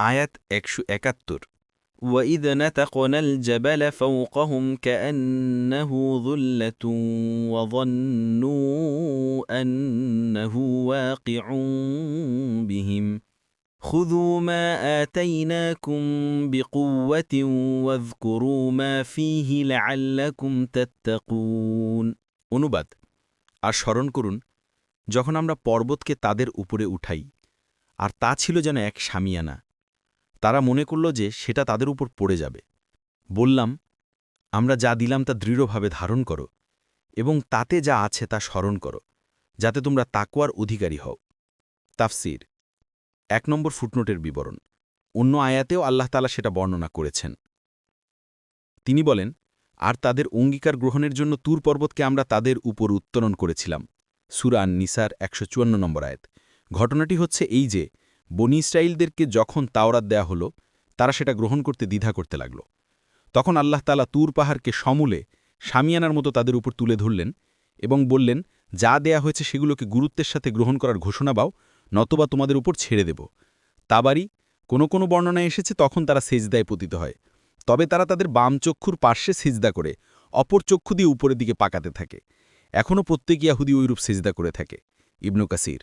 আয়াত ১৭১ وَإِذْ نَتَقْنَا الْجَبَلَ فَوْقَهُمْ كَأَنَّهُ ظُلَّةٌ وَظَنُّوا أَنَّهُ وَاقِعٌ بِهِمْ خُذُوا مَا آتَيْنَاكُمْ بِقُوَّةٍ وَاذْكُرُوا مَا فِيهِ لَعَلَّكُمْ تَتَّقُونَ অনুবাদ আর স্মরণ করুন যখন আমরা পর্বতকে তাদের উপরে উঠাই আর তা ছিল যেন এক শামিয়ানা। তারা মনে করল যে সেটা তাদের উপর পড়ে যাবে। বললাম, আমরা যা দিলাম তা দৃঢ়ভাবে ধারণ করো এবং তাতে যা আছে তা স্মরণ করো, যাতে তোমরা তাকওয়ার অধিকারী হও। তাফসির ১ নম্বর ফুটনোটের বিবরণ। অন্য আয়াতেও আল্লাহ তাআলা সেটা বর্ণনা করেছেন। তিনি বলেন, আর তাদের অঙ্গীকার গ্রহণের জন্য তুর পর্বতকে আমরা তাদের উপর উত্তোলন করেছিলাম। সূরা আন-নিসার ১৫৪ নম্বর আয়াত। ঘটনাটি হচ্ছে এই যে, বনী ইসরাঈলদেরকে যখন তাওরাত দেয়া হল, তারা সেটা গ্রহণ করতে দ্বিধা করতে লাগল। তখন আল্লাহ তাআলা তুর পাহাড়কে সমূলে শামিয়ানার মতো তাদের উপর তুলে ধরলেন এবং বললেন, যা দেয়া হয়েছে সেগুলোকে গুরুত্বের সাথে গ্রহণ করার ঘোষণা দাও, নতবা তোমাদের উপর ছেড়ে দেব। তাবারি কোনো বর্ণনায় এসেছে তখন তারা সেজদায় পতিত হয়। তবে তারা তাদের বাম চক্ষুর পার্শ্বে সিজদা করে অপর চক্ষু দিয়ে উপরের দিকে পাকাতে থাকে। এখনও প্রত্যেক ইয়াহুদী ঐরূপ সিজদা করে থাকে। ইবনু কাসির